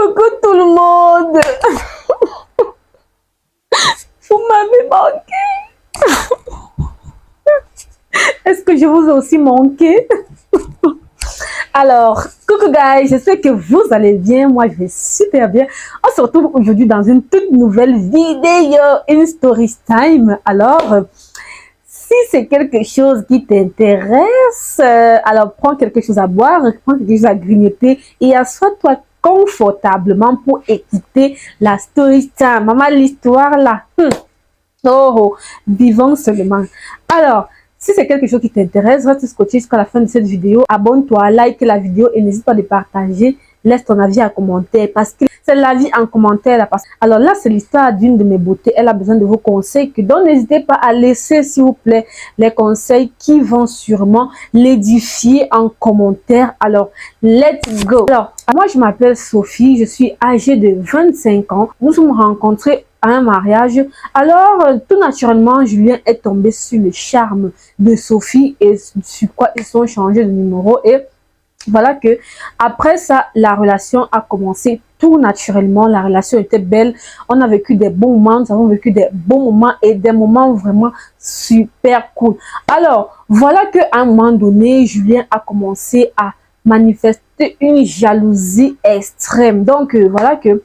Coucou tout le monde. Vous m'avez manqué. Est-ce que je vous ai aussi manqué? Alors, coucou guys, j'espère que vous allez bien. Moi, je vais super bien. On se retrouve aujourd'hui dans une toute nouvelle vidéo, une story time. Alors, si c'est quelque chose qui t'intéresse, alors prends quelque chose à boire, prends quelque chose à grignoter et assois-toi confortablement pour écouter la story time. Maman, l'histoire là. Oh, vivons seulement. Alors, si c'est quelque chose qui t'intéresse, reste scotché jusqu'à la fin de cette vidéo. Abonne-toi, like la vidéo et n'hésite pas à partager. Laisse ton avis en commentaire parce que c'est l'avis en commentaire. Alors là, c'est l'histoire d'une de mes beautés. Elle a besoin de vos conseils. Donc, n'hésitez pas à laisser, s'il vous plaît, les conseils qui vont sûrement l'édifier en commentaire. Alors, let's go. Alors, moi, je m'appelle Sophie. Je suis âgée de 25 ans. Nous sommes rencontrés à un mariage. Alors, tout naturellement, Julien est tombé sur le charme de Sophie et sur quoi ils sont changés de numéro. Et voilà que après ça, la relation a commencé tout naturellement. La relation était belle. On a vécu des bons moments. Nous avons vécu des bons moments et des moments vraiment super cool. Alors, voilà qu'à un moment donné, Julien a commencé à manifester une jalousie extrême. Donc, voilà que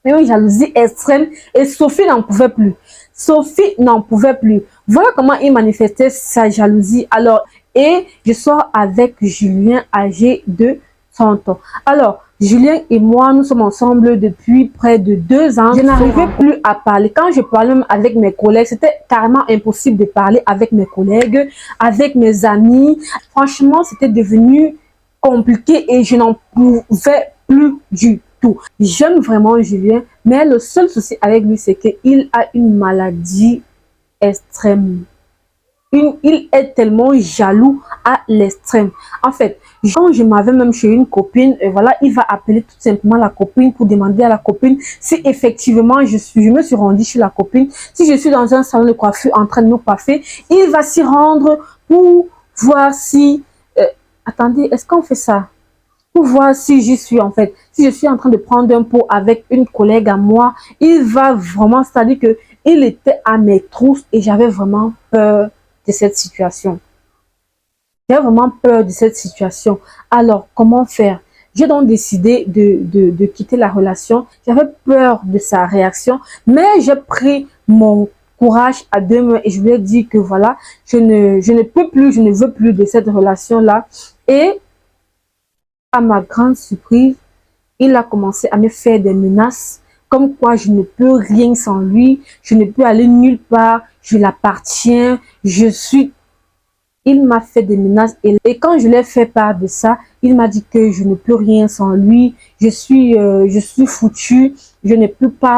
une jalousie extrême et Sophie n'en pouvait plus. Sophie n'en pouvait plus. Voilà comment il manifestait sa jalousie. Alors, et je sors avec Julien âgé de 30 ans. Alors, Julien et moi, nous sommes ensemble depuis près de 2 ans. Je n'arrivais plus à parler. Quand je parlais même avec mes collègues, c'était carrément impossible de parler avec mes collègues, avec mes amis. Franchement, c'était devenu compliqué et je n'en pouvais plus du tout. J'aime vraiment Julien, mais le seul souci avec lui, c'est qu'il a une maladie extrême. Il est tellement jaloux à l'extrême. En fait, quand je m'avais même chez une copine, et voilà, il va appeler tout simplement la copine pour demander à la copine si effectivement je me suis rendue chez la copine. Si je suis dans un salon de coiffure en train de nous coiffer, il va s'y rendre pour voir si... attendez, est-ce qu'on fait ça? Pour voir si j'y suis en fait. Si je suis en train de prendre un pot avec une collègue à moi, il va vraiment, c'est-à-dire que il était à mes trousses et j'avais vraiment peur de cette situation. J'avais vraiment peur de cette situation. Alors, comment faire? J'ai donc décidé de quitter la relation. J'avais peur de sa réaction, mais j'ai pris mon courage à 2 mains et je lui ai dit que voilà, je ne peux plus, je ne veux plus de cette relation-là. Et à ma grande surprise, il a commencé à me faire des menaces, comme quoi je ne peux rien sans lui, je ne peux aller nulle part, je l'appartiens, je suis... Il m'a fait des menaces et quand je lui ai fait part de ça, il m'a dit que je ne peux rien sans lui, je suis foutu, je ne peux pas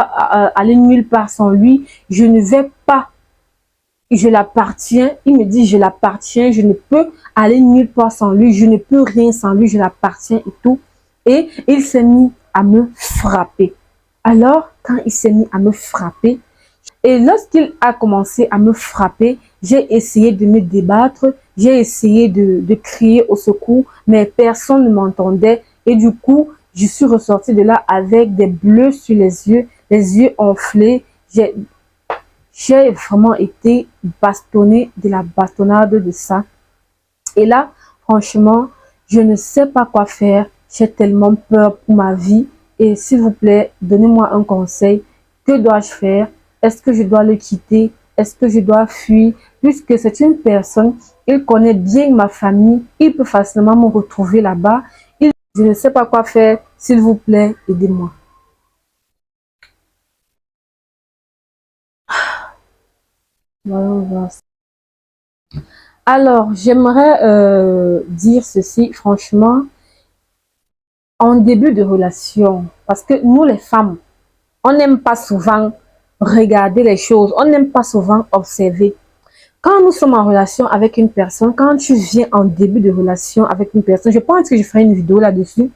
aller nulle part sans lui, je ne vais pas. Je l'appartiens, il me dit je l'appartiens, je ne peux aller nulle part sans lui, je ne peux rien sans lui, je l'appartiens et tout. Et il s'est mis à me frapper. Alors, quand il s'est mis à me frapper, et lorsqu'il a commencé à me frapper, j'ai essayé de me débattre, j'ai essayé de crier au secours, mais personne ne m'entendait. Et du coup, je suis ressortie de là avec des bleus sur les yeux enflés. J'ai vraiment été bastonnée de la bastonnade de ça. Et là, franchement, je ne sais pas quoi faire. J'ai tellement peur pour ma vie. Et s'il vous plaît, donnez-moi un conseil. Que dois-je faire? Est-ce que je dois le quitter? Est-ce que je dois fuir? Puisque c'est une personne, il connaît bien ma famille. Il peut facilement me retrouver là-bas. Je ne sais pas quoi faire. S'il vous plaît, aidez-moi. Voilà. Alors, j'aimerais dire ceci, franchement, en début de relation, parce que nous les femmes, on n'aime pas souvent regarder les choses, on n'aime pas souvent observer. Quand nous sommes en relation avec une personne, quand tu viens en début de relation avec une personne, je pense que je ferai une vidéo là-dessus,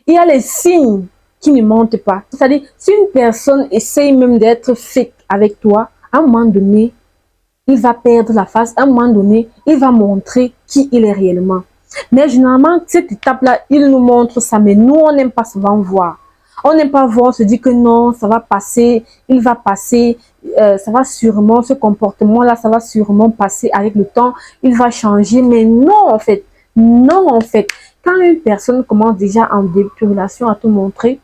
il y a les signes qui ne montent pas. C'est-à-dire, si une personne essaye même d'être fake avec toi, à un moment donné, il va perdre la face. À un moment donné, il va montrer qui il est réellement. Mais généralement, cette étape-là, il nous montre ça, mais nous, on n'aime pas souvent voir. On n'aime pas voir, on se dit que non, ça va passer, il va passer, ça va sûrement, ce comportement-là, ça va sûrement passer avec le temps, il va changer. Mais non, en fait, non, en fait. Quand une personne commence déjà en début de relation à te montrer,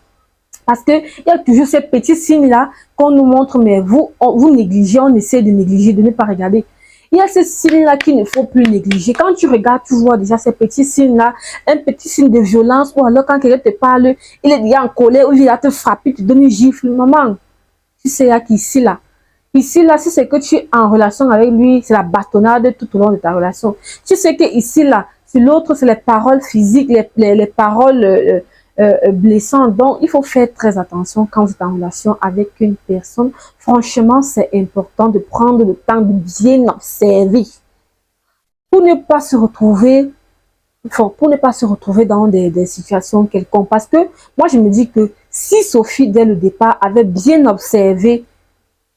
parce qu'il y a toujours ces petits signes-là qu'on nous montre, mais vous négligez, on essaie de négliger, de ne pas regarder. Il y a ces signes-là qu'il ne faut plus négliger. Quand tu regardes, tu vois déjà ces petits signes-là, un petit signe de violence, ou alors quand quelqu'un te parle, il est déjà en colère, ou il va te frapper, te donne une gifle. Maman, tu sais là qu'ici, là, si c'est que tu es en relation avec lui, c'est la bâtonnade tout au long de ta relation. Tu sais que ici, là, sur l'autre, c'est les paroles physiques, les paroles blessantes. Donc, il faut faire très attention quand vous êtes en relation avec une personne. Franchement, c'est important de prendre le temps de bien observer pour ne pas se retrouver, dans des situations quelconques. Parce que moi, je me dis que si Sophie, dès le départ, avait bien observé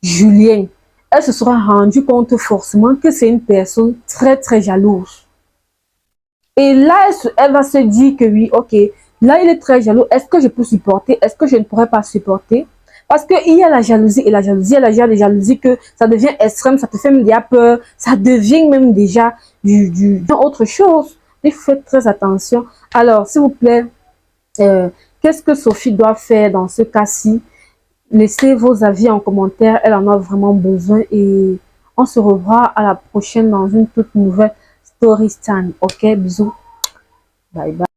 Julien, elle se sera rendue compte forcément que c'est une personne très, très jalouse. Et là, elle va se dire que oui, ok, là, il est très jaloux. Est-ce que je peux supporter? Est-ce que je ne pourrais pas supporter? Parce qu'il y a la jalousie et la jalousie, il y a la jalousie que ça devient extrême, ça te fait même déjà peur, ça devient même déjà autre chose. Il faut faire très attention. Alors, s'il vous plaît, qu'est-ce que Sophie doit faire dans ce cas-ci? Laissez vos avis en commentaire, elle en a vraiment besoin et on se revoit à la prochaine dans une toute nouvelle story time. Ok, bisous, bye bye.